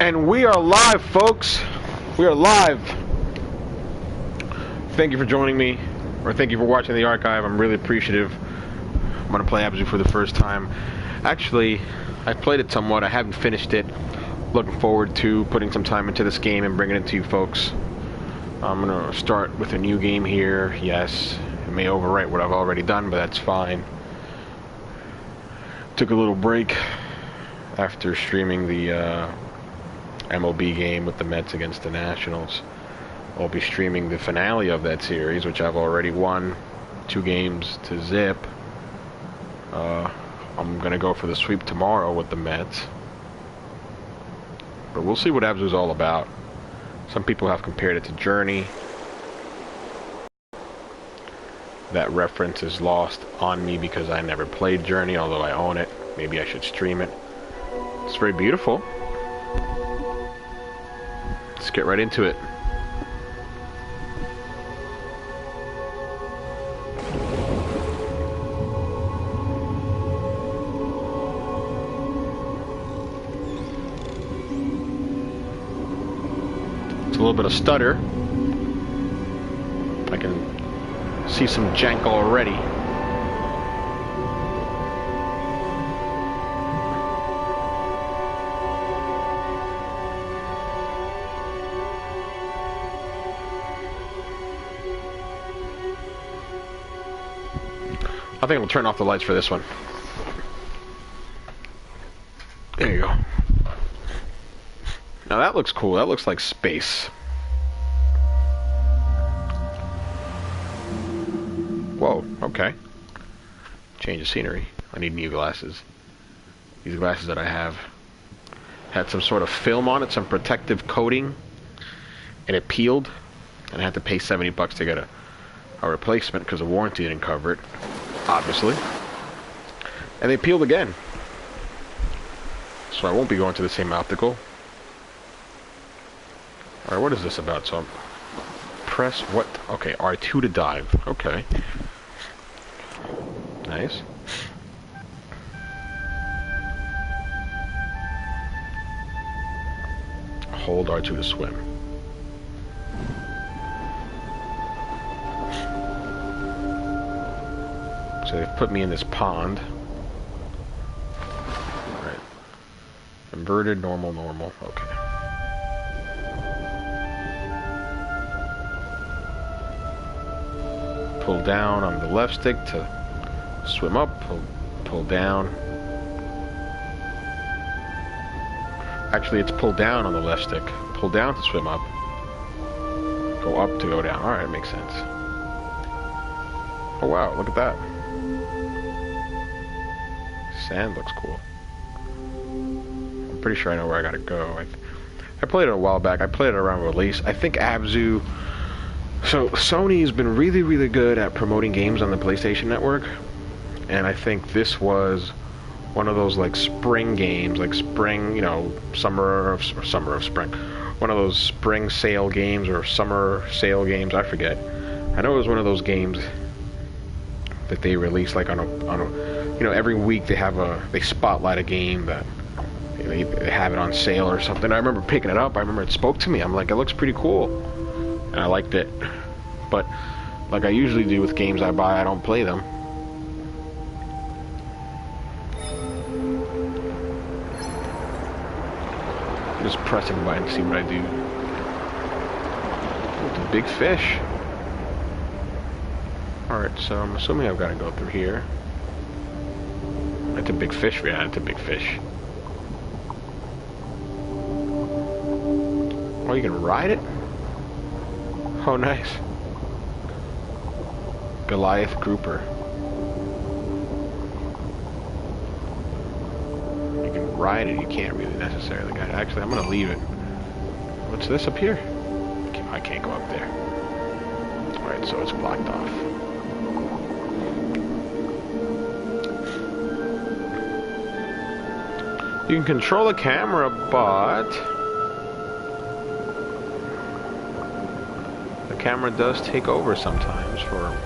And we are live, folks. We are live. Thank you for joining me, or thank you for watching the archive. I'm really appreciative. I'm going to play Abzû for the first time. Actually, I played it somewhat. I haven't finished it. Looking forward to putting some time into this game and bringing it to you folks. I'm going to start with a new game here. Yes, it may overwrite what I've already done, but that's fine. Took a little break after streaming the MLB game with the Mets against the Nationals. I'll be streaming the finale of that series, which I've already won 2 games to zip. I'm gonna go for the sweep tomorrow with the Mets, but we'll see what Abzû is all about. Some people have compared it to Journey. That reference is lost on me because I never played Journey, although I own it. Maybe I should stream it. It's very beautiful. Let's get right into it. It's a little bit of stutter. I can see some jank already. I think we'll turn off the lights for this one. There you go. Now that looks cool. That looks like space. Whoa, okay. Change of scenery. I need new glasses. These glasses that I have had some sort of film on it, some protective coating, and it peeled, and I had to pay $70 to get a replacement because the warranty didn't cover it, obviously. And they peeled again. So I won't be going to the same optical. Alright, what is this about? So press what? Okay, R2 to dive. Okay. Nice. Hold R2 to swim. So they've put me in this pond. Alright. Inverted, normal, normal. Okay. Pull down on the left stick to swim up. Pull down. Actually, it's pull down on the left stick. Pull down to swim up. Go up to go down. Alright, it makes sense. Oh wow, look at that. Sand looks cool. I'm pretty sure I know where I gotta go. I played it a while back. I played it around release. I think Abzû... So, Sony's been really, really good at promoting games on the PlayStation Network. And I think this was one of those, like, spring games. Like, spring, you know, summer of spring. One of those spring sale games or summer sale games. I forget. I know it was one of those games that they release, like, on a you know, every week they spotlight a game that they have it on sale or something. I remember picking it up. I remember it spoke to me. I'm like, it looks pretty cool, and I liked it. But like I usually do with games I buy, I don't play them. Just pressing by and see what I do. Oh, it's a big fish. Alright, so I'm assuming I've got to go through here. It's a big fish, yeah, it's a big fish. Oh, you can ride it? Oh, nice. Goliath grouper. You can ride it, you can't really necessarily guide it. Actually, I'm gonna leave it. What's this up here? I can't go up there. Alright, so it's blocked off. You can control the camera, but the camera does take over sometimes for,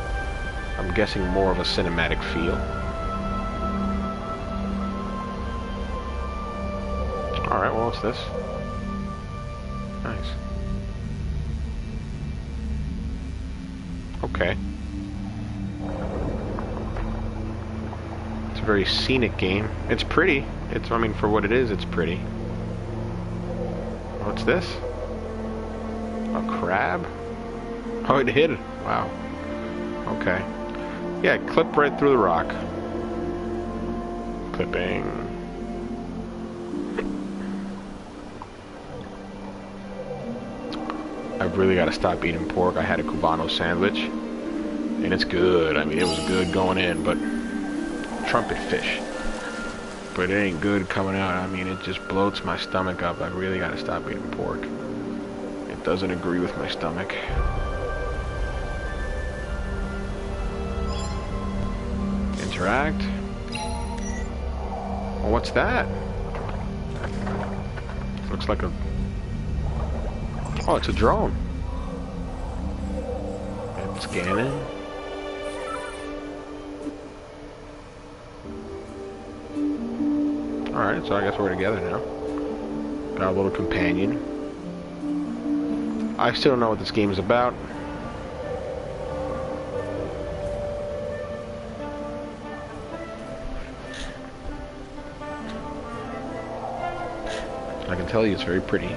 I'm guessing, more of a cinematic feel. Alright, well, what's this? Nice. Okay. It's a very scenic game. It's pretty. I mean, for what it is, it's pretty. What's this? A crab? Oh, it hit it. Wow. Okay. Yeah, clip right through the rock. Clipping. I've really got to stop eating pork. I had a Cubano sandwich, and it's good. I mean, it was good going in, but trumpet fish. But it ain't good coming out. I mean, it just bloats my stomach up. I really got to stop eating pork. It doesn't agree with my stomach. Interact. Well, what's that? Looks like a... Oh, it's a drone. And scanning. Alright, so I guess we're together now. Got a little companion. I still don't know what this game is about. I can tell you it's very pretty.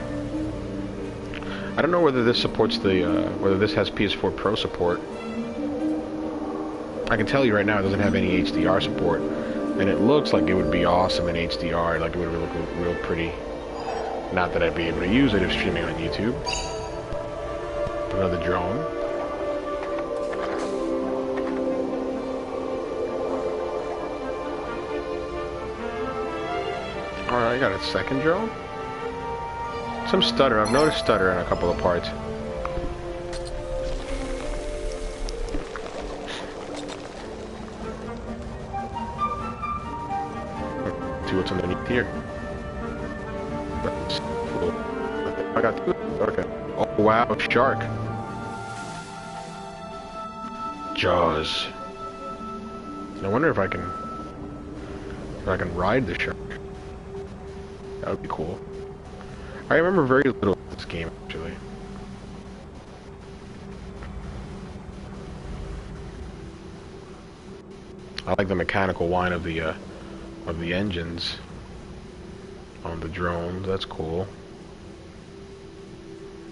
I don't know whether this supports the, whether this has PS4 Pro support. I can tell you right now it doesn't have any HDR support. And it looks like it would be awesome in HDR, like it would look real pretty. Not that I'd be able to use it if streaming on YouTube. Another drone. Alright, I got a second drone. Some stutter. I've noticed stutter in a couple of parts. See what's underneath here. That's cool. I got two. Okay. Oh wow, shark. Jaws. I wonder if I can ride the shark. That would be cool. I remember very little of this game actually. I like the mechanical whine of the engines on the drones. That's cool.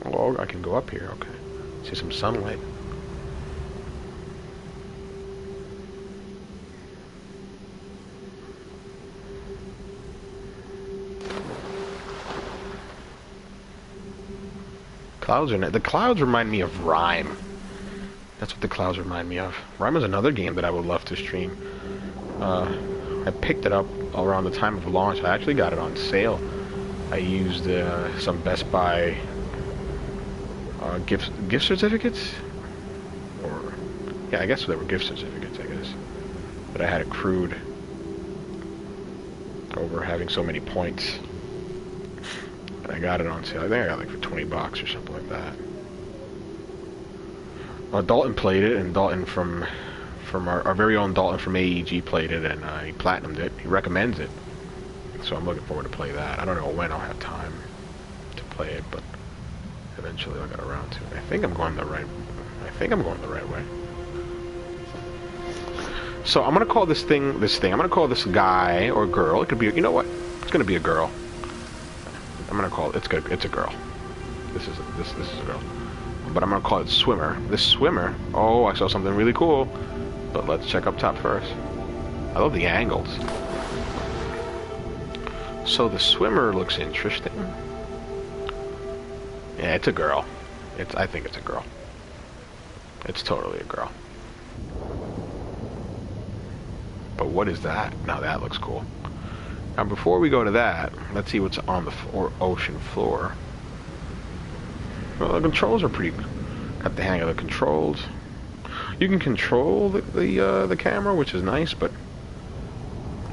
Oh, I can go up here. Okay. See some sunlight. Clouds are the clouds remind me of Rime. That's what the clouds remind me of. Rime is another game that I would love to stream. I picked it up around the time of launch. I actually got it on sale. I used some Best Buy gift certificates, or yeah, I guess they were gift certificates. I guess, but I had accrued over having so many points. And I got it on sale. I think I got like for $20 or something like that. Dalton played it, and Dalton from our very own Dalton from AEG played it, and he platinumed it. He recommends it, so I'm looking forward to play that. I don't know when I'll have time to play it, but eventually I'll get around to it. I think I'm going the right way. So I'm gonna call this thing. I'm gonna call this guy or girl. It could be. You know what? It's gonna be a girl. I'm gonna call it. It's good. It's a girl. This is a girl. But I'm gonna call it Swimmer. This Swimmer. Oh, I saw something really cool. But let's check up top first. I love the angles. So the Swimmer looks interesting. Yeah, it's a girl. I think it's a girl. It's totally a girl. But what is that? Now that looks cool. Now before we go to that, let's see what's on the ocean floor. Well, the controls are pretty... Got the hang of the controls. You can control the camera, which is nice, but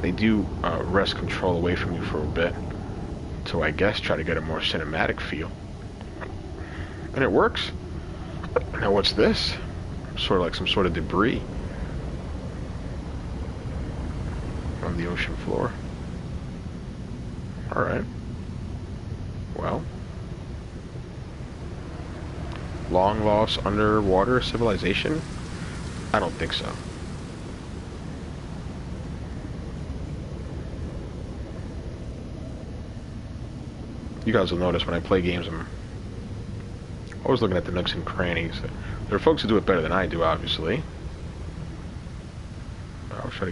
they do wrest control away from you for a bit. So I guess try to get a more cinematic feel. And it works. Now what's this? Sort of like some sort of debris on the ocean floor. Alright. Well, Long lost underwater civilization? I don't think so. You guys will notice when I play games, I'm always looking at the nooks and crannies. There are folks who do it better than I do, obviously. I always try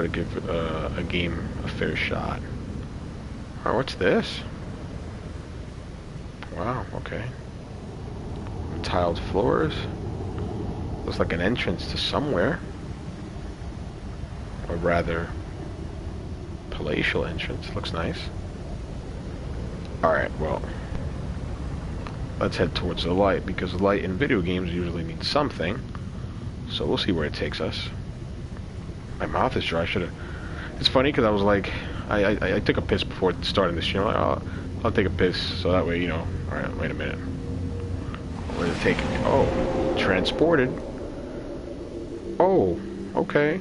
to give a game a fair shot. Oh, what's this? Wow, okay. Tiled floors. Looks like an entrance to somewhere. Or rather, palatial entrance. Looks nice. Alright, well, let's head towards the light, because light in video games usually means something. So we'll see where it takes us. My mouth is dry. It's funny because I was like, I took a piss before starting the stream. I'm like, I'll take a piss so that way, you know. Alright, wait a minute. Where's it taking me? Oh, transported. Oh, okay.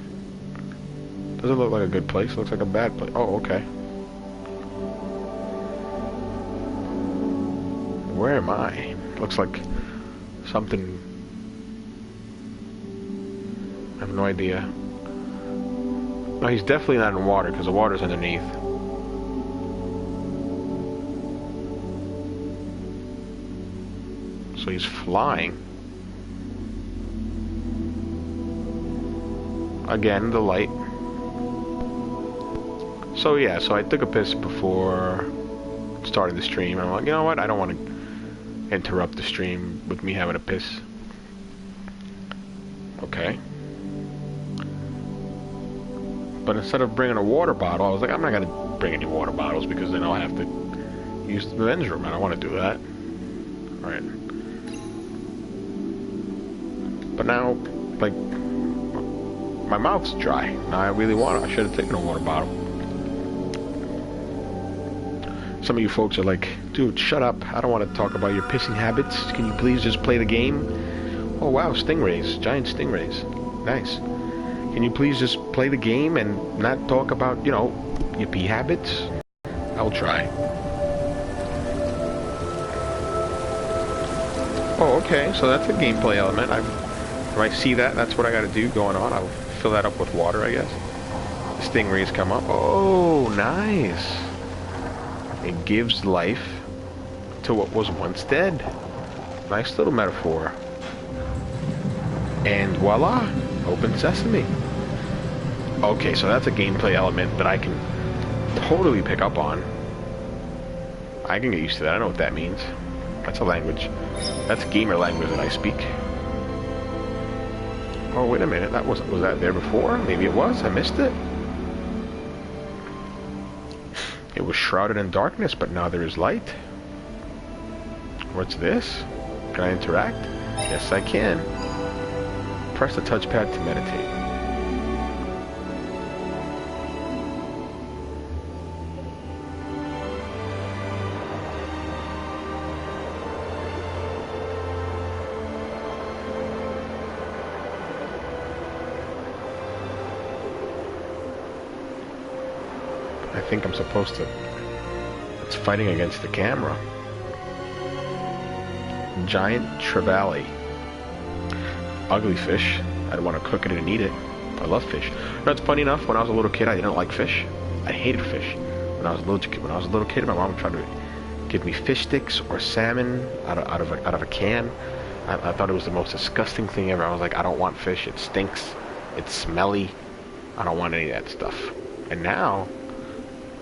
Doesn't look like a good place. Looks like a bad place. Oh, okay. Where am I? Looks like something. I have no idea. No, he's definitely not in water because the water's underneath. So he's flying. Again, the light. So yeah, so I took a piss before starting the stream. I'm like, you know what? I don't want to interrupt the stream with me having a piss. Okay. But instead of bringing a water bottle, I was like, I'm not going to bring any water bottles because then I'll have to use the men's room. I don't want to do that. Alright. But now, like, my mouth's dry. Now I really want it. I should have taken a water bottle. Some of you folks are like, dude, shut up. I don't want to talk about your pissing habits. Can you please just play the game? Oh, wow, stingrays. Giant stingrays. Nice. Can you please just play the game and not talk about, you know, your pee habits? I'll try. Oh, okay, so that's a gameplay element. If I see that, that's what I gotta do going on. I'll fill that up with water, I guess. Stingrays come up. Oh, nice. It gives life to what was once dead. Nice little metaphor. And voila, open sesame. Okay, so that's a gameplay element that I can totally pick up on. I can get used to that. I know what that means. That's a language. That's gamer language that I speak. Oh, wait a minute. Was that there before? Maybe it was. I missed it. It was shrouded in darkness, but now there is light. What's this? Can I interact? Yes, I can. Press the touchpad to meditate. I think I'm supposed to... It's fighting against the camera. Giant trevally. Ugly fish. I'd want to cook it and eat it. I love fish. You know, it's funny enough, when I was a little kid, I didn't like fish. I hated fish. When I was a little kid, my mom tried to give me fish sticks or salmon out of a can. I thought it was the most disgusting thing ever. I was like, I don't want fish. It stinks. It's smelly. I don't want any of that stuff. And now,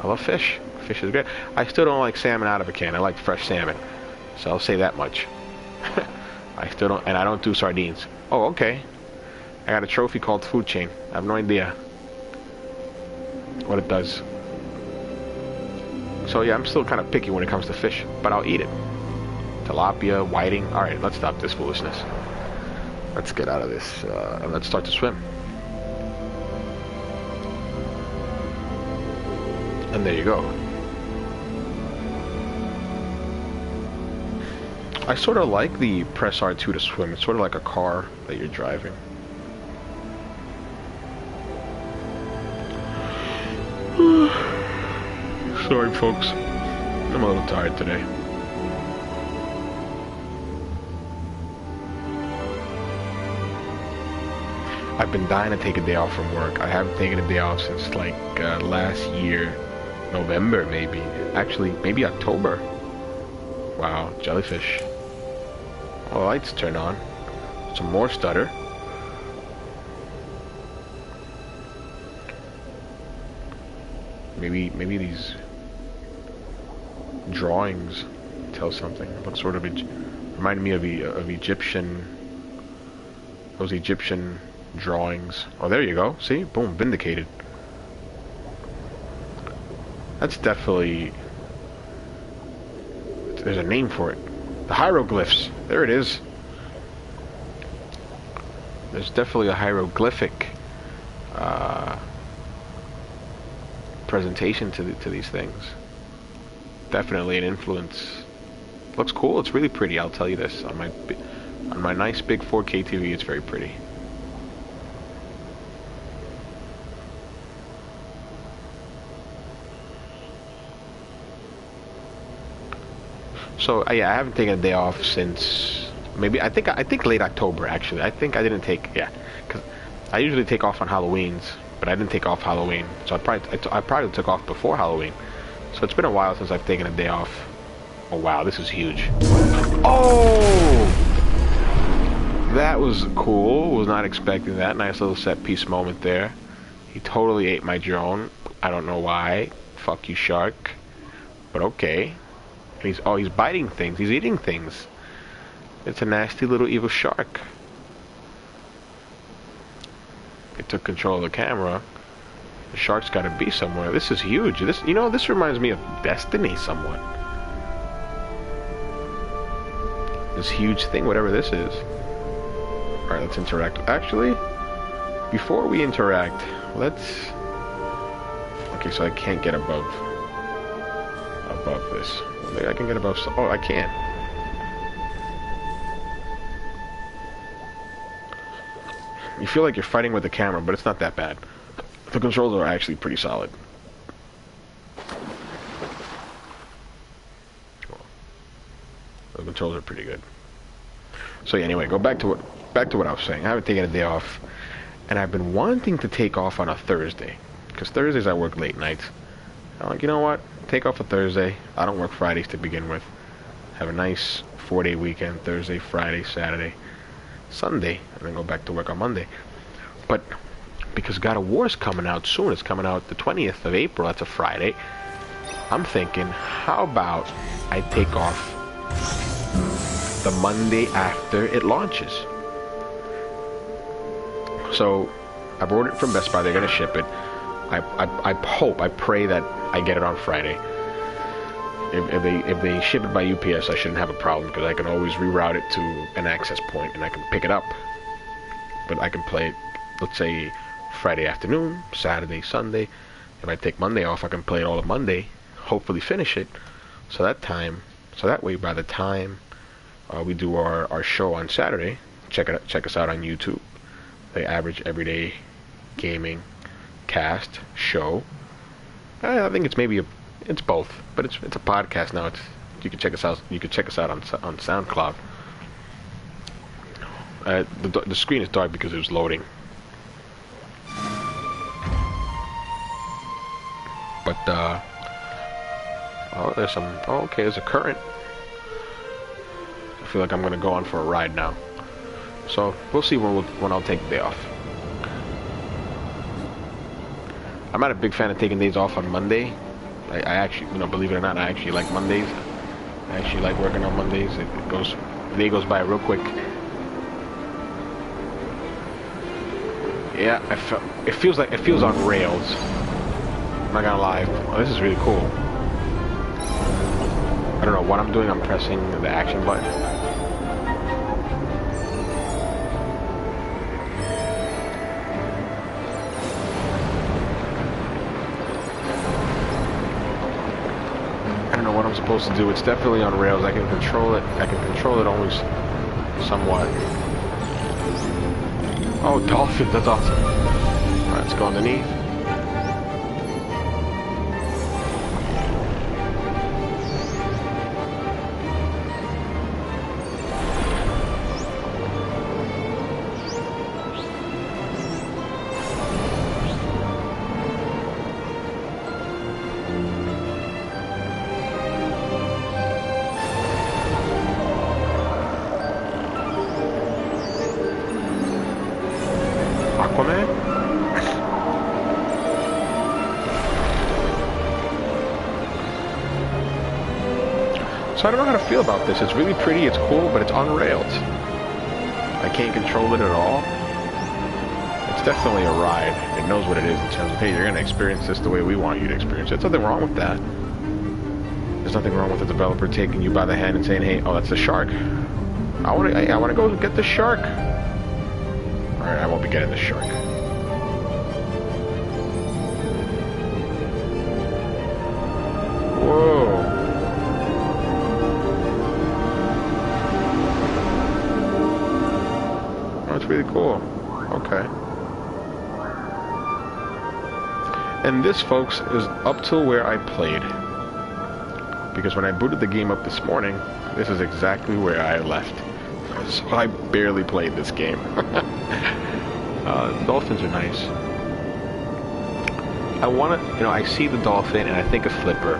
I love fish. Fish is good. I still don't like salmon out of a can. I like fresh salmon. So I'll say that much. I still don't, and I don't do sardines. Oh, okay. I got a trophy called Food Chain. I have no idea what it does. So yeah, I'm still kind of picky when it comes to fish, but I'll eat it. Tilapia, whiting. Alright, let's stop this foolishness. Let's get out of this, and let's start to swim. And there you go. I sort of like the press R2 to swim. It's sort of like a car that you're driving. Sorry, folks. I'm a little tired today. I've been dying to take a day off from work. I haven't taken a day off since like last year, November maybe. Actually, maybe October. Wow, jellyfish. All the lights turn on. Some more stutter. Maybe these drawings tell something. It looks sort of reminded me of Egyptian. Those Egyptian drawings. Oh, there you go. See? Boom, vindicated. That's definitely... There's a name for it. The hieroglyphs. There it is. There's definitely a hieroglyphic presentation to these things. Definitely an influence. Looks cool. It's really pretty. I'll tell you this. On my nice big 4K TV, it's very pretty. So yeah, I haven't taken a day off since maybe I think late October actually. I think I didn't take because I usually take off on Halloween's, but I didn't take off Halloween. So I probably took off before Halloween. So it's been a while since I've taken a day off. Oh wow, this is huge. Oh, that was cool. Was not expecting that. Nice little set piece moment there. He totally ate my drone. I don't know why. Fuck you, shark. But okay. And he's biting things. He's eating things. It's a nasty little evil shark. It took control of the camera. The shark's got to be somewhere. This is huge. This reminds me of Destiny somewhat. This huge thing, whatever this is. All right, let's interact. Actually, before we interact, let's. Okay, so I can't get above this. Maybe I can get above. Oh, I can. You feel like you're fighting with the camera, but it's not that bad. The controls are actually pretty solid. The controls are pretty good. So yeah, anyway, go back to what I was saying. I haven't taken a day off, and I've been wanting to take off on a Thursday, because Thursdays I work late nights. I'm like, you know what? Take off a Thursday. I don't work Fridays to begin with. Have a nice 4-day weekend. Thursday, Friday, Saturday, Sunday, and then go back to work on Monday. But because God of War is coming out soon, it's coming out the 20th of April. That's a Friday. I'm thinking, how about I take off the Monday after it launches? So I've ordered it from Best Buy. They're gonna ship it. I pray that I get it on Friday. If they ship it by UPS, I shouldn't have a problem, because I can always reroute it to an access point and I can pick it up. But I can play it, let's say, Friday afternoon, Saturday, Sunday. If I take Monday off, I can play it all of Monday, hopefully finish it. So that way, by the time we do our show on Saturday, check us out on YouTube. The Average Everyday Gaming Cast show. I think it's it's both, but it's a podcast now. You can check us out. You can check us out on SoundCloud. The screen is dark because it was loading. But oh, there's some. Oh, okay, there's a current. I feel like I'm gonna go on for a ride now. So we'll see when I'll take the day off. I'm not a big fan of taking days off on Monday. I actually, believe it or not, I actually like Mondays. I actually like working on Mondays. The day goes by real quick. Yeah, it feels on rails. I'm not gonna lie. Oh, this is really cool. I don't know what I'm doing. I'm pressing the action button. I don't know what I'm supposed to do. It's definitely on rails. I can control it. I can control it always somewhat. Oh, dolphins. That's awesome. Alright, let's go underneath. So I don't know how to feel about this. It's really pretty, it's cool, but it's on rails. I can't control it at all. It's definitely a ride. It knows what it is in terms of, hey, you're going to experience this the way we want you to experience it. There's nothing wrong with that. There's nothing wrong with the developer taking you by the hand and saying, hey, oh, that's the shark. I want to go get the shark. Alright, I won't be getting the shark. Whoa. Oh, that's really cool. Okay. And this, folks, is up till where I played. Because when I booted the game up this morning, this is exactly where I left. So I barely played this game. Dolphins are nice. I want to, you know, I see the dolphin and I think of Flipper.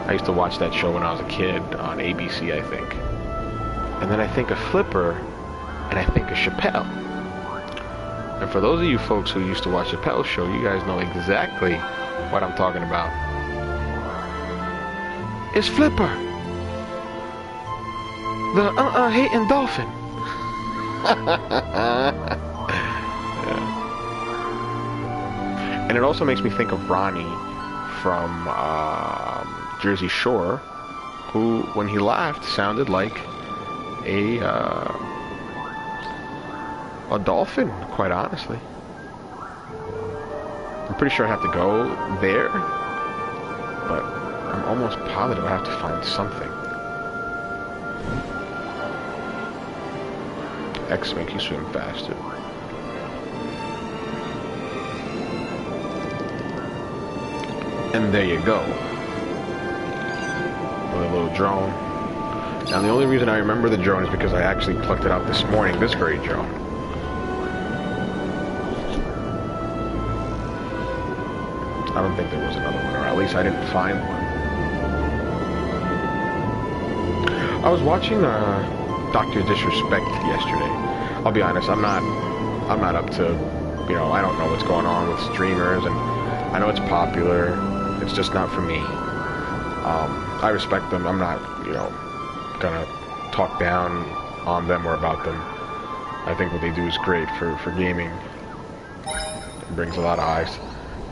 I used to watch that show when I was a kid on ABC, I think. And then I think of Flipper and I think of Chappelle. And for those of you folks who used to watch Chappelle's show, you guys know exactly what I'm talking about. It's Flipper, the hating dolphin. Yeah. And it also makes me think of Ronnie from Jersey Shore, who, when he laughed, sounded like a dolphin, quite honestly. I'm pretty sure I have to go there, but I'm almost positive I have to find something. X makes you swim faster. And there you go. With a little drone. Now the only reason I remember the drone is because I actually plucked it out this morning, this very drone. I don't think there was another one, or at least I didn't find one. I was watching Dr. Disrespect yesterday. I'll be honest, I'm not up to, you know, I don't know what's going on with streamers, and I know it's popular. It's just not for me. I respect them. I'm not, you know, gonna talk down on them or about them. I think what they do is great for gaming. It brings a lot of eyes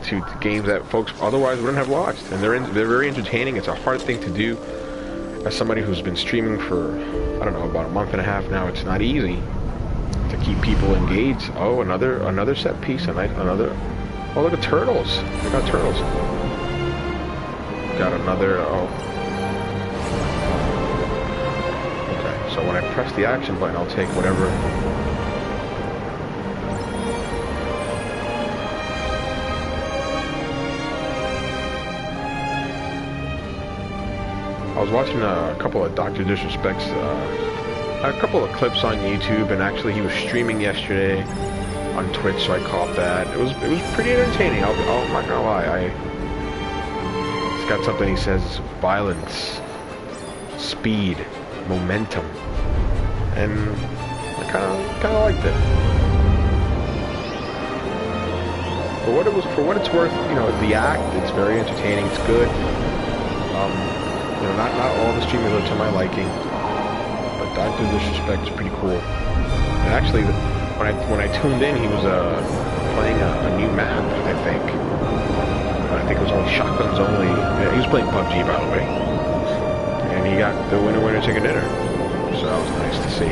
to games that folks otherwise wouldn't have watched, and they're very entertaining. It's a hard thing to do. As somebody who's been streaming for, I don't know, about a month and a half now, it's not easy to keep people engaged. Oh, another set piece, another. Oh, look at turtles. We got turtles. Got another. Oh. Okay, so when I press the action button, I'll take whatever. I was watching a couple of Dr. Disrespect's, a couple of clips on YouTube, and actually he was streaming yesterday on Twitch, so I caught that. It was pretty entertaining. I'm not gonna lie. It's got something he says: violence, speed, momentum, and I kind of liked it. For what it's worth, you know, the act, it's very entertaining. It's good. You know, not all the streamers are to my liking, but Dr. Disrespect is pretty cool. And actually, when I tuned in, he was playing a new map, I think. I think it was only shotguns only. He was playing PUBG, by the way, and he got the winner chicken dinner. So that was nice to see.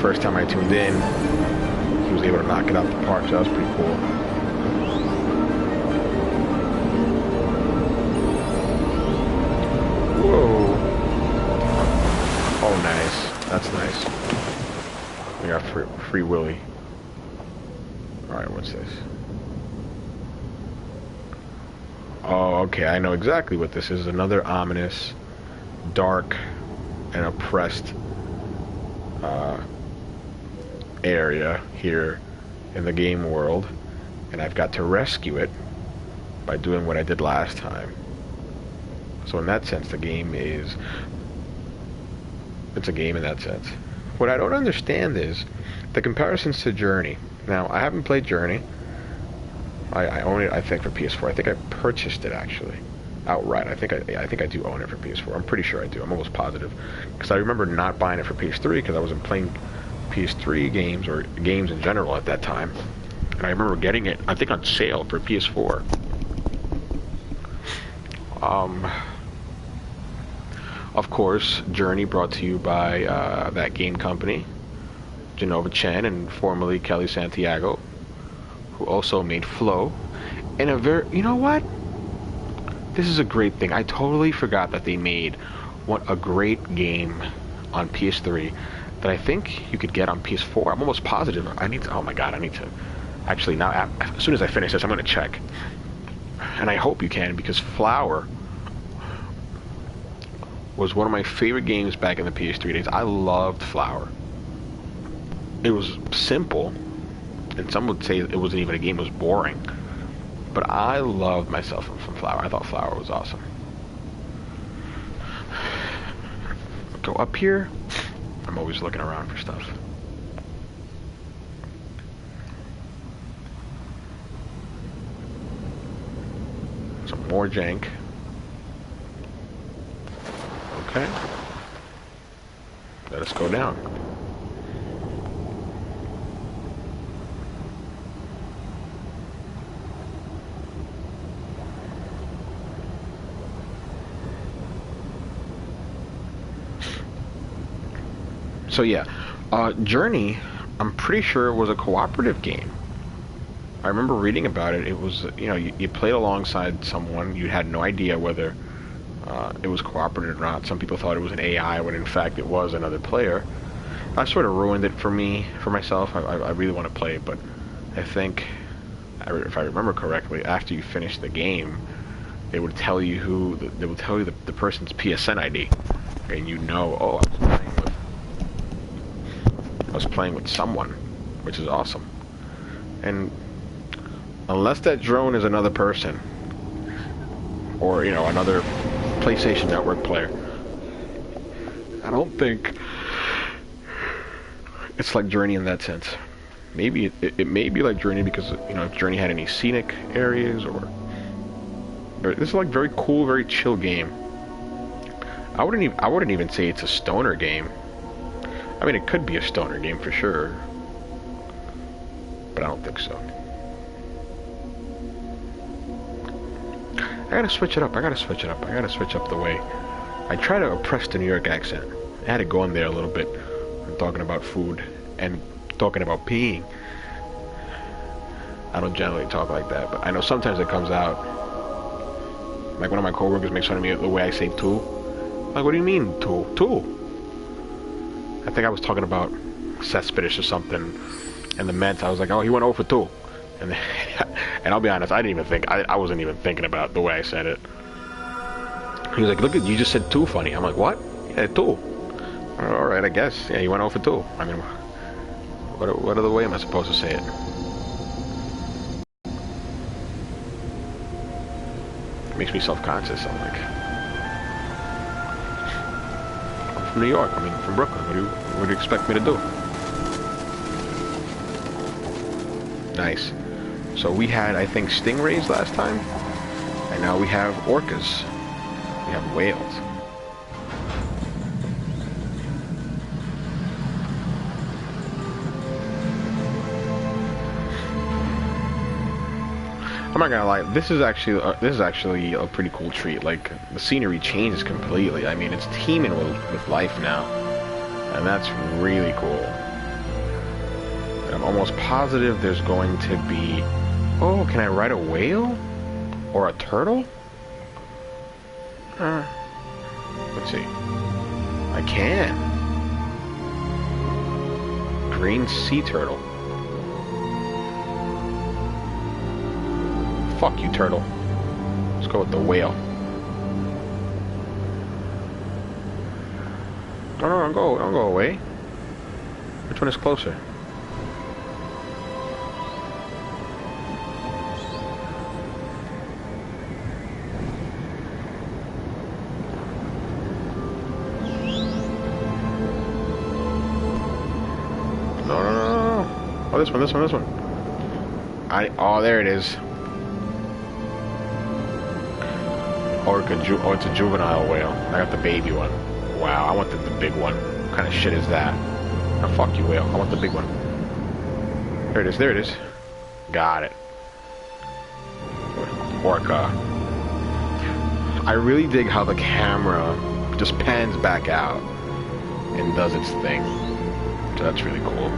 First time I tuned in, he was able to knock it out the park. So that was pretty cool. Whoa. Oh, nice. That's nice. We got Free Willy. Alright, what's this? Oh, okay. I know exactly what this is. Another ominous, dark, and oppressed area here in the game world. And I've got to rescue it by doing what I did last time. So in that sense, it's a game in that sense. What I don't understand is the comparisons to Journey. Now, I haven't played Journey. I own it, I think, for PS4. I think I purchased it, actually. outright. I think I do own it for PS4. I'm pretty sure I do. I'm almost positive, because I remember not buying it for PS3 because I wasn't playing PS3 games or games in general at that time. And I remember getting it, I think, on sale for PS4. Of course, Journey, brought to you by that game company, Genova Chen, and formerly Kelly Santiago, who also made Flow. And you know what? This is a great thing. I totally forgot that they made a great game on PS3 that I think you could get on PS4. I'm almost positive. Oh my god, I need to. Actually, now, as soon as I finish this, I'm going to check. And I hope you can, because Flower was one of my favorite games back in the PS3 days. I loved Flower. It was simple, and some would say it wasn't even a game, it was boring. But I loved myself from Flower. I thought Flower was awesome. Go up here. I'm always looking around for stuff. Some more jank. Okay. Let us go down. So yeah, Journey, I'm pretty sure it was a cooperative game. I remember reading about it. It was, you played alongside someone. You had no idea whether it was cooperative or not. Some people thought it was an AI, when in fact it was another player. I sort of ruined it for myself. I really want to play it, but I think, if I remember correctly, after you finish the game, they would tell you the person's PSN ID, and oh, I was playing with someone, which is awesome. And unless that drone is another person, or another PlayStation Network player, I don't think it's like Journey in that sense. Maybe it may be like Journey because if Journey had any scenic areas, but this is like very cool, very chill game. I wouldn't even say it's a stoner game. I mean, it could be a stoner game for sure, but I don't think so. I gotta switch it up. I gotta switch up the way I try to oppress the New York accent. I had to go in there a little bit. I'm talking about food and talking about peeing. I don't generally talk like that, but I know sometimes it comes out. Like one of my coworkers makes fun of me the way I say "too." Like, what do you mean "too"? Too. I think I was talking about Cesspedish or something, and the Mets. I was like, "Oh, he went 0 for 2," and I'll be honest, I wasn't even thinking about the way I said it. He was like, "Look, you just said 2 funny." I'm like, "What?" Yeah, 2. All right, I guess. Yeah, he went 0 for 2. I mean, what other way am I supposed to say it? It makes me self-conscious. I'm like, from New York. I mean, from Brooklyn. What do you expect me to do? Nice. So we had, I think, stingrays last time, and now we have orcas. We have whales. I'm not gonna lie. This is actually a pretty cool treat. Like, the scenery changes completely. I mean, it's teeming with life now, and that's really cool. And I'm almost positive there's going to be. Oh, can I ride a whale or a turtle? Let's see. I can. Green sea turtle. Fuck you, turtle. Let's go with the whale. No, don't go away. Which one is closer? No. Oh, this one. Oh, there it is. Or oh, it's a juvenile whale. I got the baby one. Wow, I want the big one. What kind of shit is that? Oh, fuck you, whale. I want the big one. There it is, there it is. Got it. Orca. I really dig how the camera just pans back out and does its thing. So that's really cool.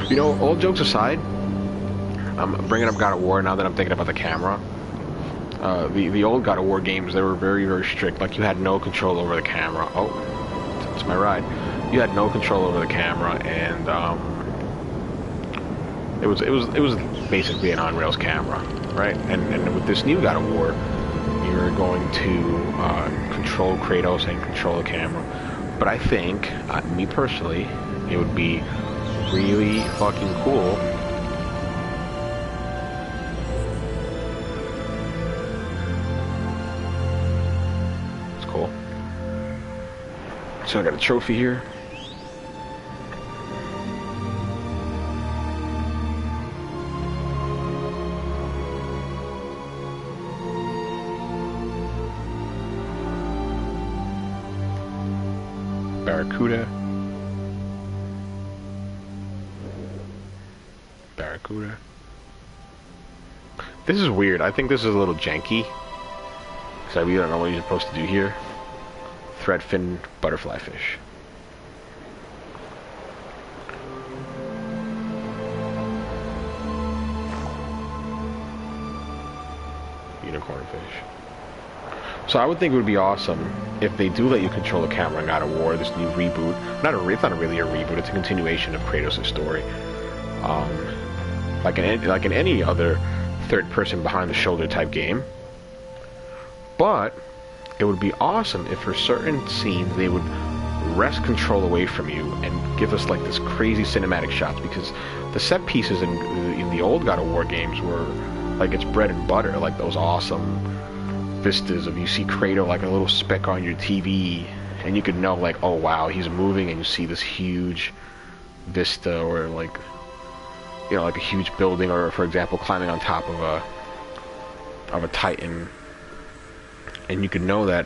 You know, all jokes aside, I'm bringing up God of War now that I'm thinking about the camera. The old God of War games, they were very, very strict. Like, you had no control over the camera. Oh, it's my ride. You had no control over the camera, and it was basically an on-rails camera, right? And with this new God of War, you're going to control Kratos and control the camera. But I think, me personally, it would be really fucking cool So I got a trophy here. Barracuda. Barracuda. This is weird. I think this is a little janky. So I really don't know what you're supposed to do here. Threadfin butterfly fish. Unicorn fish. So I would think it would be awesome if they do let you control the camera in God of War, this new reboot. It's not really a reboot, it's a continuation of Kratos' story. Like in any other third-person behind-the-shoulder type game. But it would be awesome if for certain scenes they would wrest control away from you and give us like this crazy cinematic shots, because the set pieces in the old God of War games were like its bread and butter, like those awesome vistas of you see Kratos like a little speck on your TV and you could know like, oh wow, he's moving, and you see this huge vista, or like, you know, like a huge building, or for example climbing on top of a Titan, and you could know that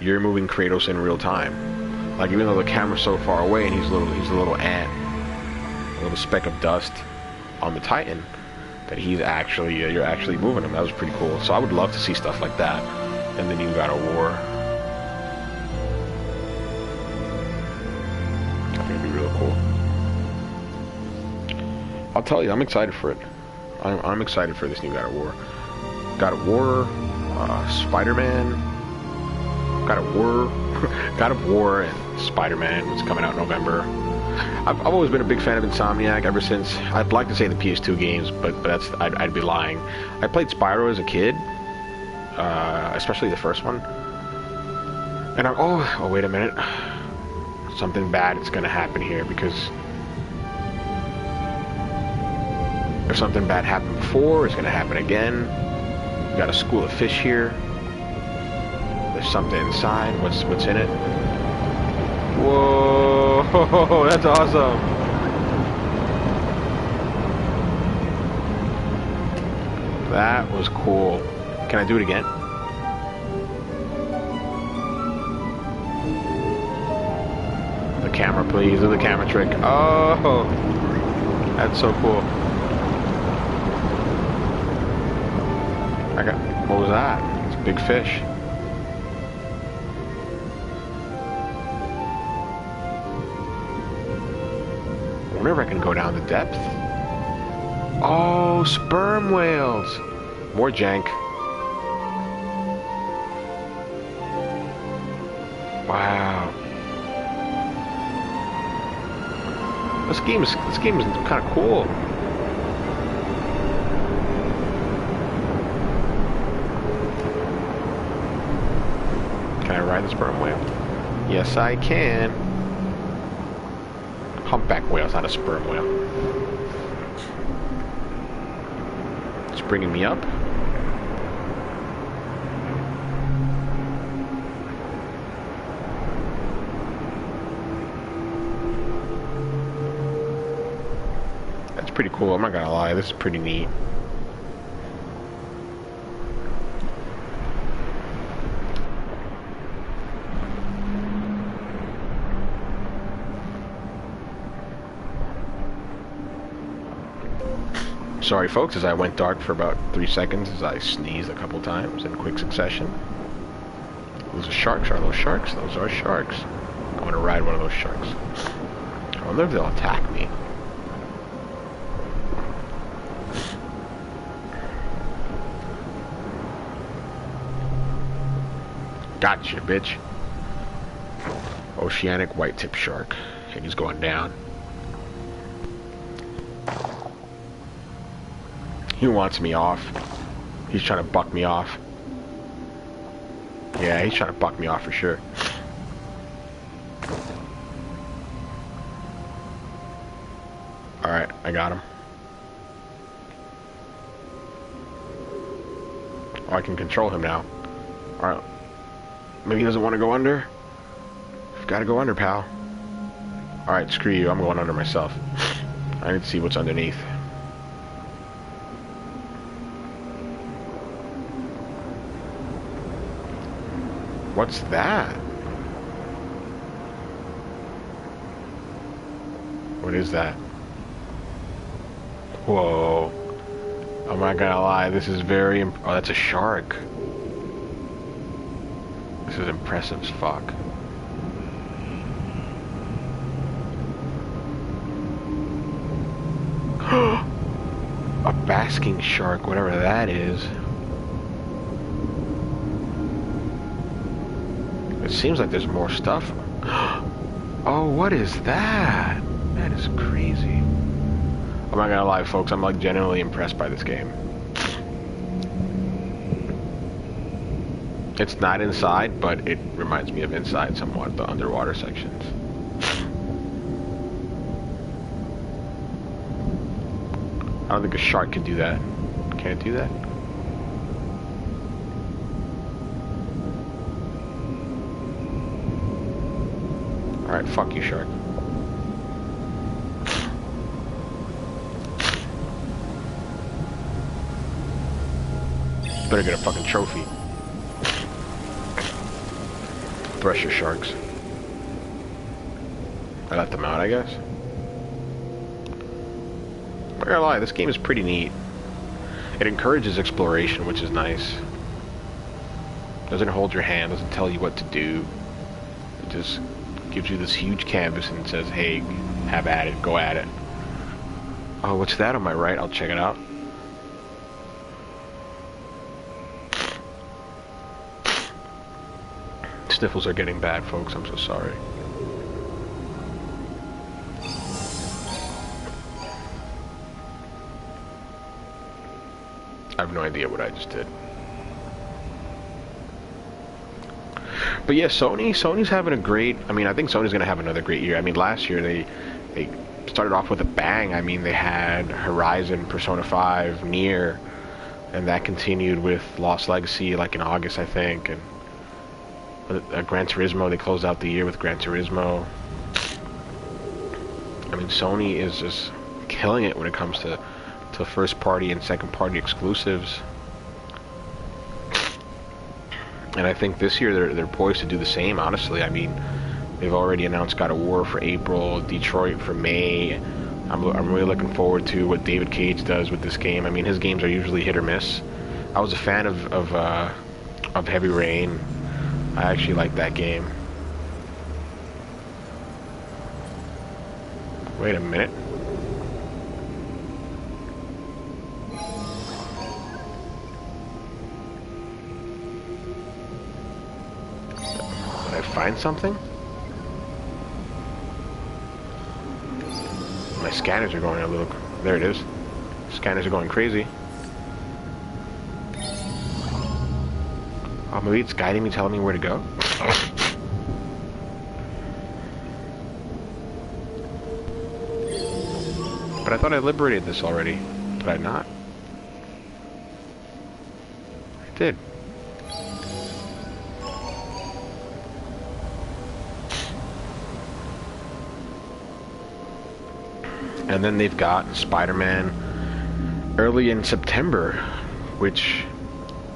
you're moving Kratos in real time. Like, even though the camera's so far away and he's a little ant, a little speck of dust on the Titan, that he's actually, you're actually moving him. That was pretty cool. So I would love to see stuff like that in the new God of War. I think it'd be real cool. I'll tell you, I'm excited for it. I'm excited for this new God of War. God of War, Spider-Man, God of War and Spider-Man was coming out in November. I've always been a big fan of Insomniac ever since, I'd like to say the PS2 games, but that's, I'd be lying. I played Spyro as a kid, especially the first one. And oh wait a minute. Something bad is gonna happen here, because if something bad happened before, it's gonna happen again. We got a school of fish here. There's something inside. What's in it? Whoa, that's awesome. That was cool. Can I do it again? The camera, please. Do the camera trick. Oh, that's so cool. What was that? It's a big fish. I wonder if I can go down the depth. Oh, sperm whales. More jank. Wow. This game is kind of cool. Can I ride the sperm whale? Yes, I can. Humpback whale, it's not a sperm whale. It's bringing me up. That's pretty cool, I'm not gonna lie, this is pretty neat. Sorry folks, as I went dark for about 3 seconds as I sneezed a couple times in quick succession. Those are sharks, are those sharks? Those are sharks. I want to ride one of those sharks. I wonder if they'll attack me. Gotcha, bitch. Oceanic white-tip shark. And he's going down. He wants me off. He's trying to buck me off. Yeah, he's trying to buck me off for sure. Alright, I got him. Oh, I can control him now. Alright. Maybe he doesn't want to go under? You've got to go under, pal. Alright, screw you. I'm going under myself. I need to see what's underneath. What's that? What is that? Whoa. I'm not gonna lie, this is very oh, that's a shark. This is impressive as fuck. A basking shark, whatever that is. It seems like there's more stuff. Oh, what is that? That is crazy. I'm not gonna lie, folks, I'm like genuinely impressed by this game. It's not inside, but it reminds me of inside somewhat, the underwater sections. I don't think a shark can do that. Can it do that? Alright, fuck you, shark. Better get a fucking trophy. Thresher sharks. I let them out, I guess. I'm not gonna lie, this game is pretty neat. It encourages exploration, which is nice. Doesn't hold your hand, doesn't tell you what to do. It just gives you this huge canvas and says, hey, have at it, go at it. Oh, what's that on my right? I'll check it out. Sniffles are getting bad, folks. I'm so sorry. I have no idea what I just did. But yeah, Sony's having a great, I mean, I think Sony's going to have another great year. I mean, last year they started off with a bang. I mean, they had Horizon, Persona 5, Nier, and that continued with Lost Legacy like in August, I think, and Gran Turismo. They closed out the year with Gran Turismo. I mean, Sony is just killing it when it comes to first party and second party exclusives. And I think this year they're poised to do the same, honestly. I mean, they've already announced God of War for April, Detroit for May. I'm really looking forward to what David Cage does with this game. I mean, his games are usually hit or miss. I was a fan of Heavy Rain. I actually like that game. Wait a minute. Did I find something? My scanners are going a little... There it is. Scanners are going crazy. Oh, maybe it's guiding me, telling me where to go? But I thought I liberated this already. Did I not? I did. And then they've got Spider-Man early in September, which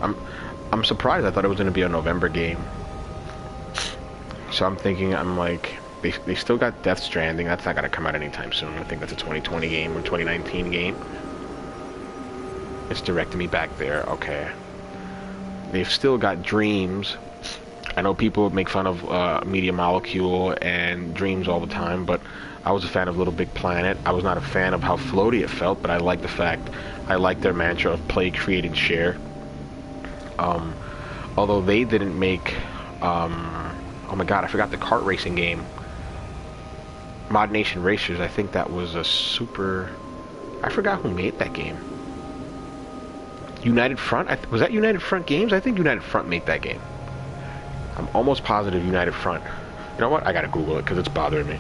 I'm surprised. I thought it was going to be a November game. So I'm thinking, I'm like, they still got Death Stranding. That's not going to come out anytime soon. I think that's a 2020 game or 2019 game. It's directing me back there. Okay. They've still got Dreams. I know people make fun of Media Molecule and Dreams all the time, but I was a fan of Little Big Planet. I was not a fan of how floaty it felt, but I like the fact, I like their mantra of play, create, and share. Although they didn't make, oh my god, I forgot the kart racing game. Mod Nation Racers, I think that was a super, I forgot who made that game. United Front? Was that United Front Games? I think United Front made that game. I'm almost positive United Front. You know what? I gotta Google it because it's bothering me.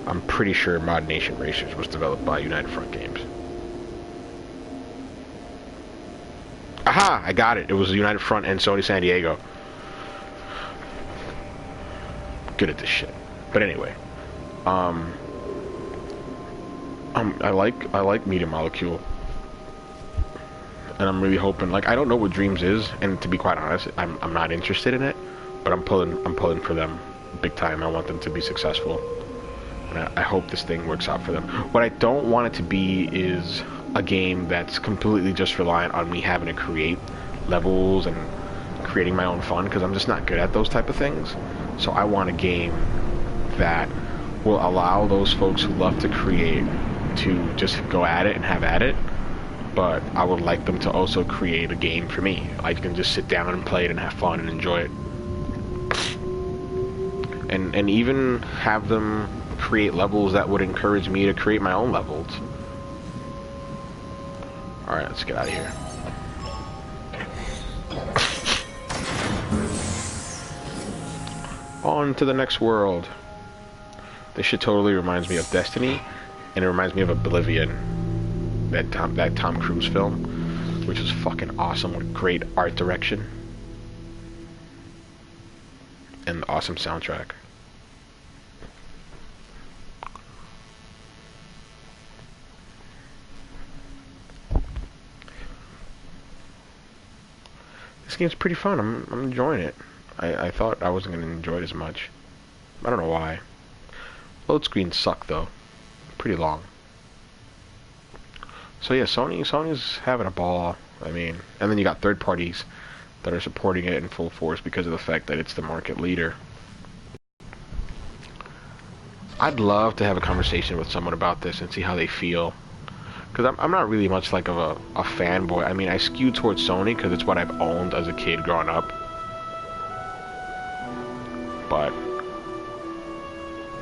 I'm pretty sure Mod Nation Racers was developed by United Front Games. Aha! I got it. It was United Front and Sony San Diego. Good at this shit. But anyway, I like Media Molecule, and I'm really hoping. Like, I don't know what Dreams is, and to be quite honest, I'm not interested in it. But I'm pulling for them big time. I want them to be successful, and I hope this thing works out for them. What I don't want it to be is a game that's completely just reliant on me having to create levels and creating my own fun, because I'm just not good at those type of things. So I want a game that will allow those folks who love to create to just go at it and have at it, but I would like them to also create a game for me. I can just sit down and play it and have fun and enjoy it. And even have them create levels that would encourage me to create my own levels. Alright, let's get out of here. On to the next world. This shit totally reminds me of Destiny, and it reminds me of Oblivion, that Tom Cruise film, which is fucking awesome with great art direction and awesome soundtrack. This game's pretty fun. I'm enjoying it. I thought I wasn't going to enjoy it as much. I don't know why. Load screens suck though. Pretty long. So yeah, Sony's having a ball. I mean, and then you got third parties that are supporting it in full force because of the fact that it's the market leader. I'd love to have a conversation with someone about this and see how they feel. Because I'm not really much like of a fanboy. I mean, I skew towards Sony because it's what I've owned as a kid growing up. But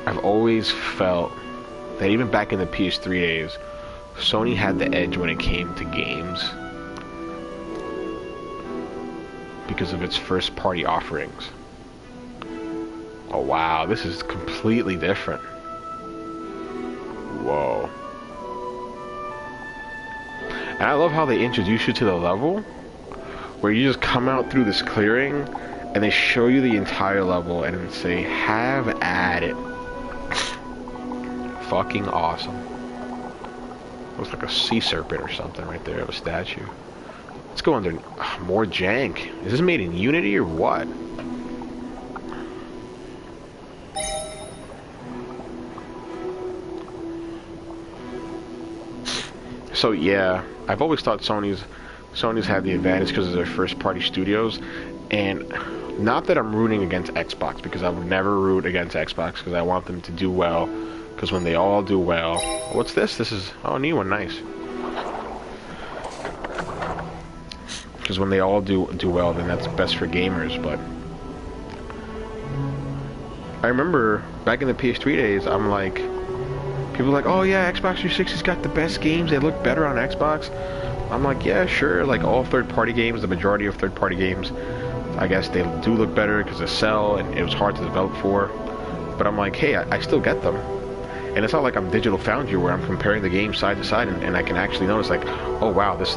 I've always felt that even back in the PS3 days, Sony had the edge when it came to games because of its first party offerings. Oh wow, this is completely different. Whoa. And I love how they introduce you to the level where you just come out through this clearing and they show you the entire level and say, have at it. Fucking awesome. Looks like a sea serpent or something right there of a statue. Let's go under more jank. Is this made in Unity or what? So yeah, I've always thought Sony's had the advantage because of their first party studios, and not that I'm rooting against Xbox, because I would never root against Xbox because I want them to do well, because when they all do well... What's this? This is... Oh, a new one. Nice. Because when they all do well, then that's best for gamers, but... I remember back in the PS3 days, I'm like... People are like, oh yeah, Xbox 360's got the best games, they look better on Xbox. I'm like, yeah, sure, like all third-party games, the majority of third-party games, I guess they do look better because they sell and it was hard to develop for. But I'm like, hey, I still get them. And it's not like I'm Digital Foundry where I'm comparing the games side to side and I can actually notice like, oh wow, this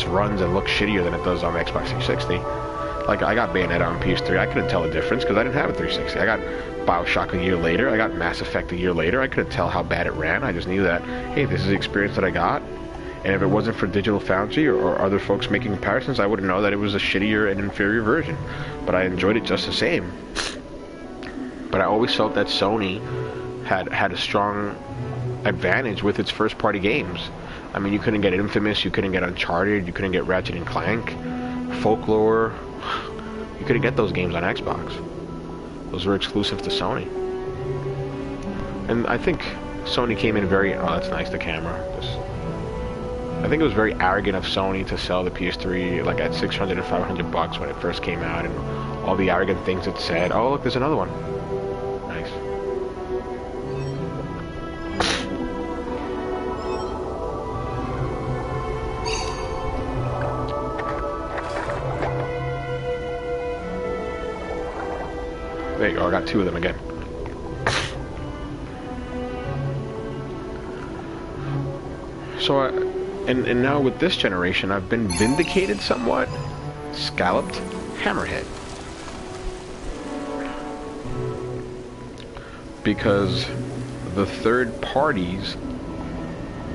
runs and looks shittier than it does on the Xbox 360. Like, I got Bayonetta on PS3, I couldn't tell the difference because I didn't have a 360. I got BioShock a year later, I got Mass Effect a year later, I couldn't tell how bad it ran. I just knew that, hey, this is the experience that I got. And if it wasn't for Digital Foundry or other folks making comparisons, I wouldn't know that it was a shittier and inferior version. But I enjoyed it just the same. But I always felt that Sony had a strong advantage with its first-party games. I mean, you couldn't get Infamous, you couldn't get Uncharted, you couldn't get Ratchet and Clank, Folklore. You couldn't get those games on Xbox. Those were exclusive to Sony. And I think Sony came in very... Oh, that's nice, the camera. I think it was very arrogant of Sony to sell the PS3 like at $600 and $500 when it first came out, and all the arrogant things it said. Oh, look, there's another one. Nice. There you go, I got two of them again. So, and now with this generation, I've been vindicated somewhat. Scalloped Hammerhead. Because the third parties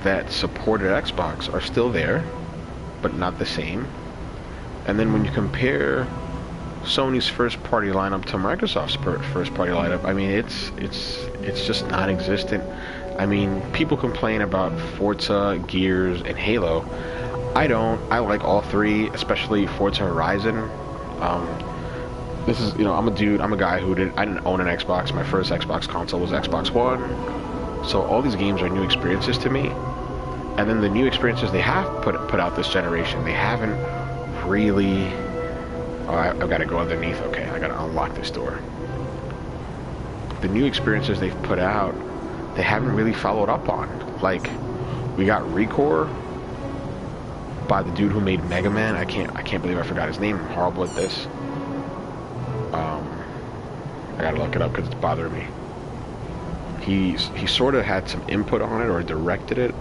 that supported Xbox are still there, but not the same. And then when you compare Sony's first party lineup to Microsoft's first party lineup, I mean, it's just non-existent. I mean, people complain about Forza, Gears, and Halo. I don't. I like all three, especially Forza Horizon. This is, you know, I'm a guy who I didn't own an Xbox. My first Xbox console was Xbox One. So all these games are new experiences to me. And then the new experiences they have put out this generation, they haven't really... Oh, I've got to go underneath. Okay, I got to unlock this door. The new experiences they've put out, they haven't really followed up on. Like, we got Recore by the dude who made Mega Man. I can't believe I forgot his name. I'm horrible at this. I gotta look it up because it's bothering me. He sort of had some input on it or directed it.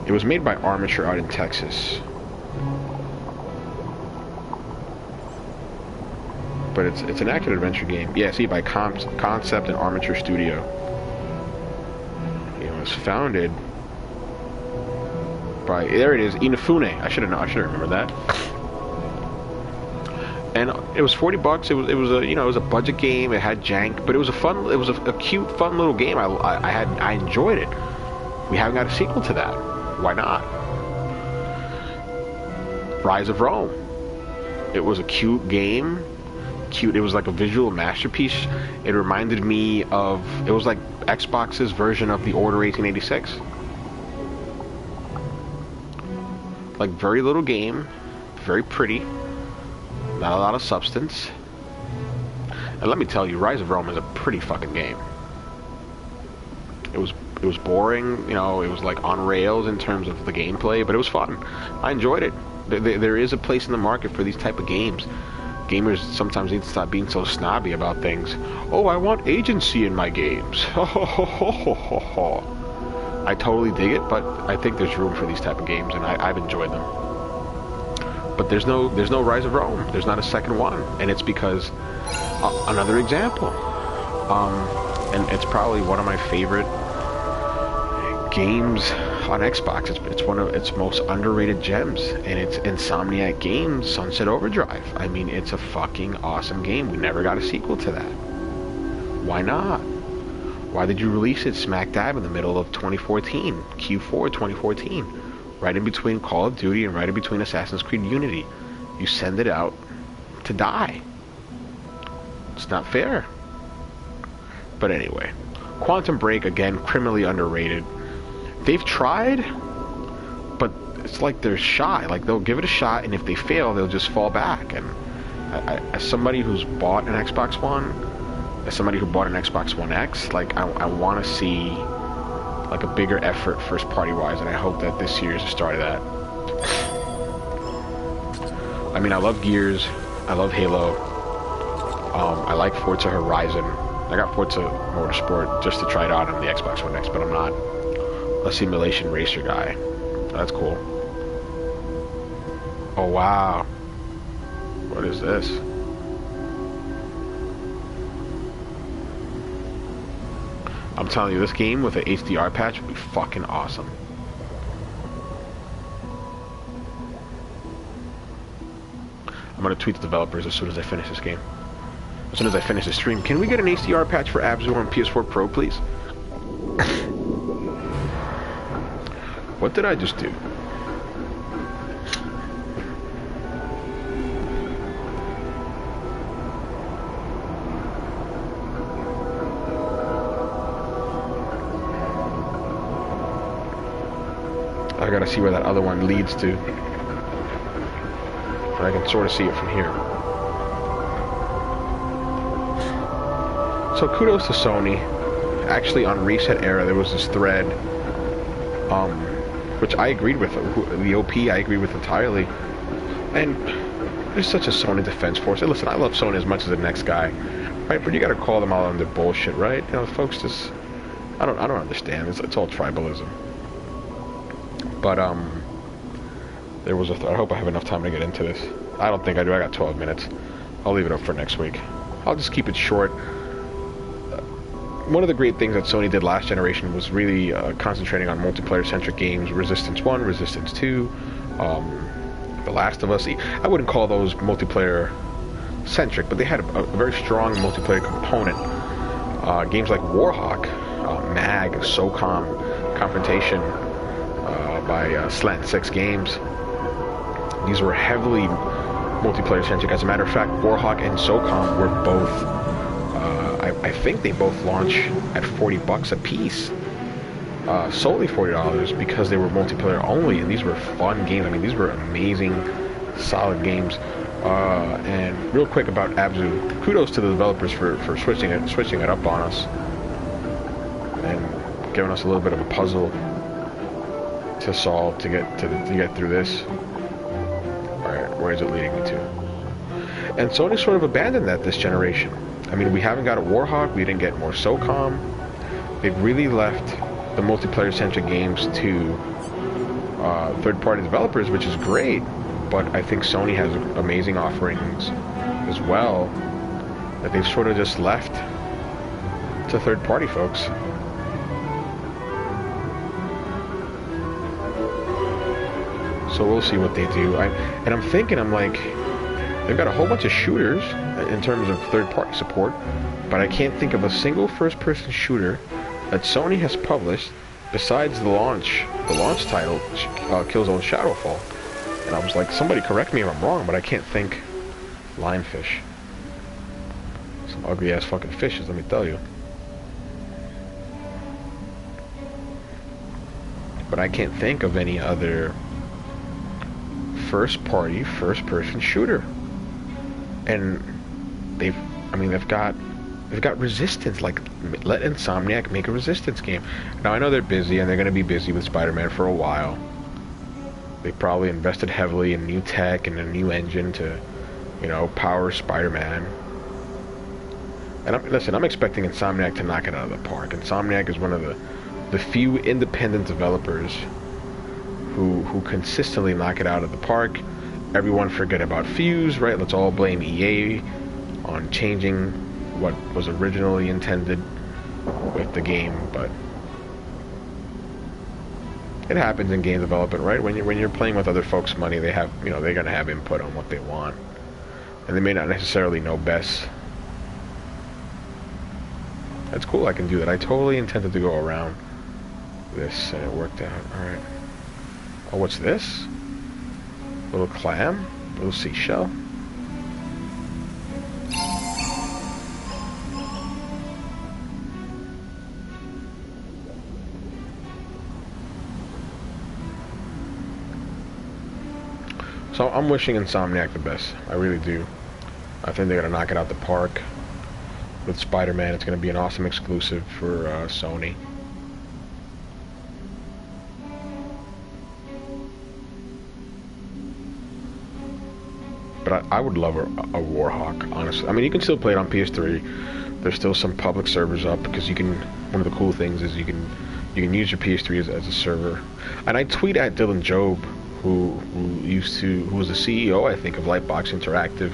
It was made by Armature out in Texas. But it's an action adventure game. Yeah, see, by Concept and Armature Studio. It was founded by, there it is, Inafune. I should have remembered that. And it was $40. It was a, you know, it was a budget game. It had jank, but it was a cute, fun little game. I enjoyed it. We haven't got a sequel to that. Why not? Rise of Rome. It was a cute game. It was like a visual masterpiece. It reminded me of, it was like Xbox's version of the Order 1886. Like, very little game, very pretty, not a lot of substance. And let me tell you, Rise of Rome is a pretty fucking game. It was boring, you know, it was like on rails in terms of the gameplay, but it was fun. I enjoyed it. There is a place in the market for these type of games. Gamers sometimes need to stop being so snobby about things. Oh, I want agency in my games. I totally dig it, but I think there's room for these type of games, and I've enjoyed them. But there's no Rise of Rome. There's not a second one, and it's because another example. And it's probably one of my favorite games on Xbox. It's one of its most underrated gems, and it's Insomniac Games' Sunset Overdrive. I mean, it's a fucking awesome game. We never got a sequel to that. Why not? Why did you release it smack dab in the middle of 2014, Q4 2014, right in between Call of Duty and right in between Assassin's Creed Unity? You send it out to die. It's not fair. But anyway, Quantum Break, again, criminally underrated. They've tried, but it's like they're shy. Like, they'll give it a shot, and if they fail, they'll just fall back. And as somebody who's bought an Xbox One, as somebody who bought an Xbox One X, like, I want to see like a bigger effort first party wise, and I hope that this year is the start of that. I mean, I love Gears, I love Halo, I like Forza Horizon. I got Forza Motorsport just to try it out on the Xbox One X, but I'm not a simulation racer guy. That's cool. Oh wow, what is this? I'm telling you, this game with an HDR patch would be fucking awesome. I'm gonna tweet the developers as soon as I finish this game. As soon as I finish the stream. Can we get an HDR patch for Abzû on PS4 Pro, please? What did I just do? I gotta see where that other one leads to. And I can sort of see it from here. So kudos to Sony. Actually, on Reset Era, there was this thread, which I agreed with. The OP, I agreed with entirely. And there's such a Sony defense force. And listen, I love Sony as much as the next guy, right? But you gotta call them out on their bullshit, right? You know, folks just, I don't understand. It's all tribalism. But there was a I hope I have enough time to get into this. I don't think I do. I got 12 minutes. I'll leave it up for next week. I'll just keep it short. One of the great things that Sony did last generation was really concentrating on multiplayer-centric games. Resistance 1, Resistance 2, The Last of Us. I wouldn't call those multiplayer-centric, but they had a very strong multiplayer component. Games like Warhawk, MAG, SOCOM, Confrontation, by Slant 6 Games. These were heavily multiplayer-centric. As a matter of fact, Warhawk and SOCOM were both... I think they both launch at $40 a piece, solely $40 because they were multiplayer only, and these were fun games. I mean, these were amazing, solid games. And real quick about Abzû, kudos to the developers for switching it up on us and giving us a little bit of a puzzle to solve to get through this. All right, where is it leading me to? And Sony sort of abandoned that this generation. I mean, we haven't got a Warhawk, we didn't get more SOCOM. They've really left the multiplayer-centric games to third-party developers, which is great, but I think Sony has amazing offerings as well that they've sort of just left to third-party folks. So we'll see what they do. And I'm thinking, I'm like, they've got a whole bunch of shooters in terms of third-party support, but I can't think of a single first-person shooter that Sony has published besides the launch title, Killzone Shadowfall. And I was like, somebody correct me if I'm wrong, but I can't think. Lionfish. Some ugly-ass fucking fishes, let me tell you. But I can't think of any other first-party, first-person shooter. And they've got Resistance. Like, let Insomniac make a Resistance game. Now I know they're busy, and they're going to be busy with Spider-Man for a while. They probably invested heavily in new tech and a new engine to, you know, power Spider-Man. And I'm expecting Insomniac to knock it out of the park. Insomniac is one of the few independent developers who consistently knock it out of the park. Everyone forget about Fuse, right? Let's all blame EA on changing what was originally intended with the game, but it happens in game development, right? When you're playing with other folks' money, they have, you know, they're gonna have input on what they want, and they may not necessarily know best. That's cool. I can do that. I totally intended to go around this, and it worked out. All right. Oh, what's this? Little clam, little seashell. So I'm wishing Insomniac the best. I really do. I think they're gonna knock it out the park with Spider-Man. It's gonna be an awesome exclusive for Sony. But I would love a Warhawk, honestly. I mean, you can still play it on PS3. There's still some public servers up because you can. One of the cool things is you can use your PS3 as a server. And I tweet at Dylan Job, who was the CEO, I think, of Lightbox Interactive,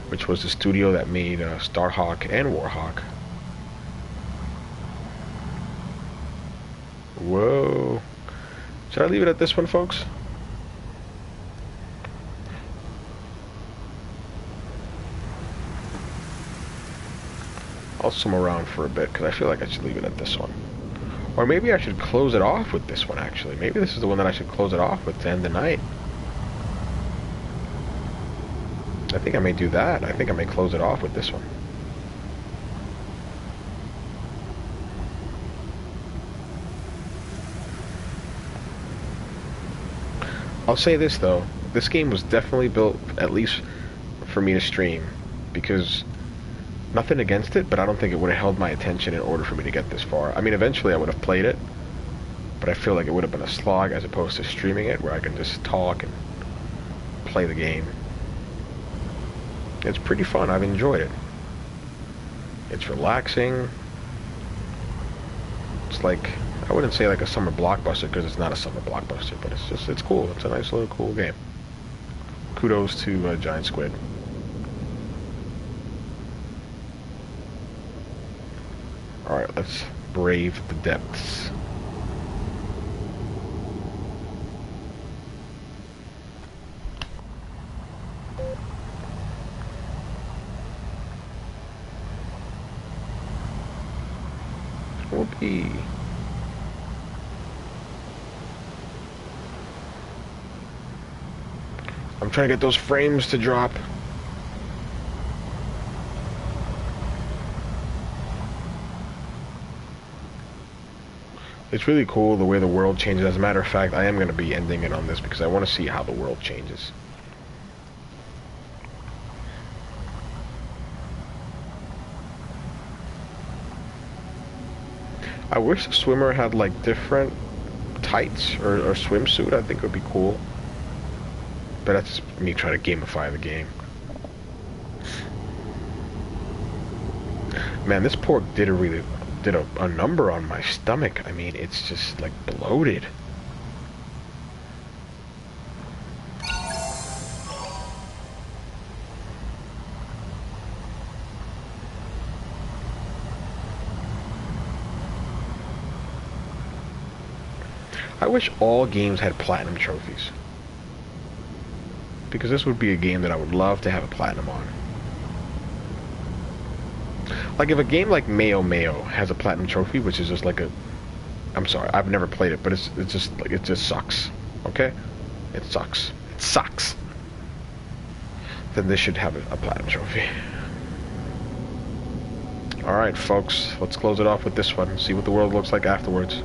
which was the studio that made Starhawk and Warhawk. Whoa! Should I leave it at this one, folks? I'll swim around for a bit because I feel like I should leave it at this one. Or maybe I should close it off with this one, actually. Maybe this is the one that I should close it off with to end the night. I think I may do that. I think I may close it off with this one. I'll say this, though. This game was definitely built, at least for me to stream, because nothing against it, but I don't think it would have held my attention in order for me to get this far. I mean, eventually I would have played it, but I feel like it would have been a slog as opposed to streaming it, where I can just talk and play the game. It's pretty fun. I've enjoyed it. It's relaxing. It's like, I wouldn't say like a summer blockbuster, because it's not a summer blockbuster, but it's cool. It's a nice little cool game. Kudos to Giant Squid. Alright, let's brave the depths. Whoopee. I'm trying to get those frames to drop. It's really cool the way the world changes. As a matter of fact, I am going to be ending it on this because I want to see how the world changes. I wish the swimmer had like different tights or swimsuit. I think it would be cool. But that's just me trying to gamify the game. Man, this pork did a number on my stomach. I mean, it's just like bloated. I wish all games had platinum trophies, because this would be a game that I would love to have a platinum on. Like if a game like Mayo Mayo has a platinum trophy, which is just like a, I'm sorry, I've never played it, but it's just like, it just sucks. Okay? It sucks. It sucks. Then this should have a platinum trophy. Alright folks, let's close it off with this one, see what the world looks like afterwards.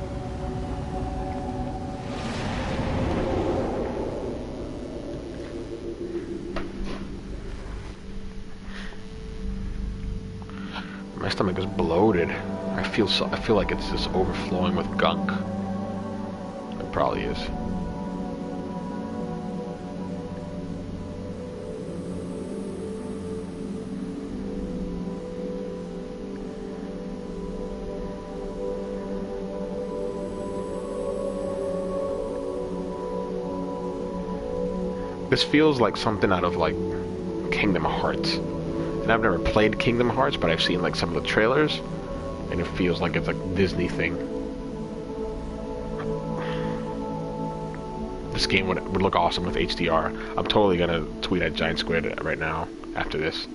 My stomach is bloated. I feel like it's just overflowing with gunk. It probably is. This feels like something out of like Kingdom Hearts. And I've never played Kingdom Hearts, but I've seen like some of the trailers, and it feels like it's a Disney thing. This game would look awesome with HDR. I'm totally gonna tweet at Giant Squid right now after this.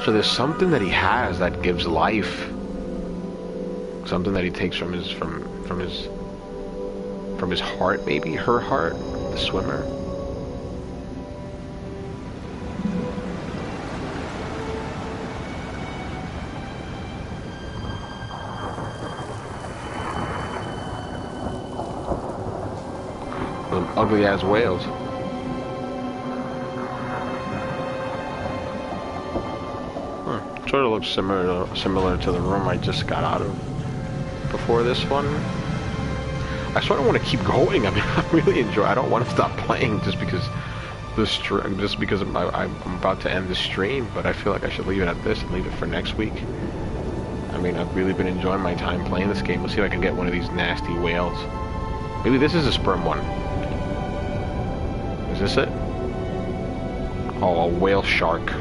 So there's something that he has that gives life. Something that he takes from his heart, maybe her heart, the swimmer. Them ugly ass whales. Sort of looks similar to the room I just got out of before this one. I sort of want to keep going. I mean, I really enjoy. I don't want to stop playing just because I'm about to end the stream. But I feel like I should leave it at this and leave it for next week. I mean, I've really been enjoying my time playing this game. Let's see if I can get one of these nasty whales. Maybe this is a sperm one. Is this it? Oh, a whale shark.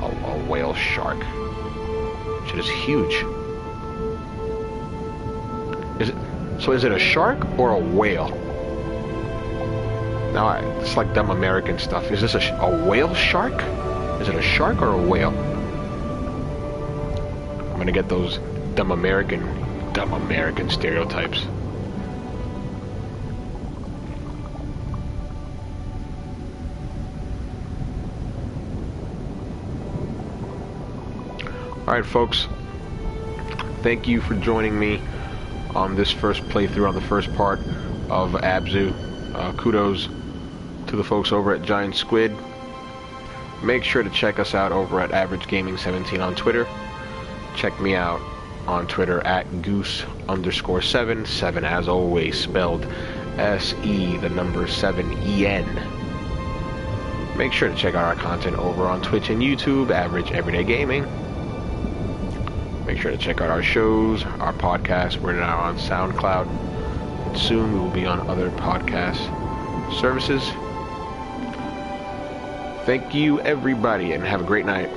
A whale shark. Shit is huge. So is it a shark or a whale? Now, it's like dumb American stuff. Is this a whale shark? Is it a shark or a whale? I'm gonna get those dumb American stereotypes. Alright, folks. Thank you for joining me on this first playthrough, on the first part of Abzû. Kudos to the folks over at Giant Squid. Make sure to check us out over at Average Gaming 17 on Twitter. Check me out on Twitter at Goose_7, 7 as always, spelled SE7EN. Make sure to check out our content over on Twitch and YouTube, Average Everyday Gaming. Make sure to check out our shows, our podcasts. We're now on SoundCloud. And soon we will be on other podcast services. Thank you, everybody, and have a great night.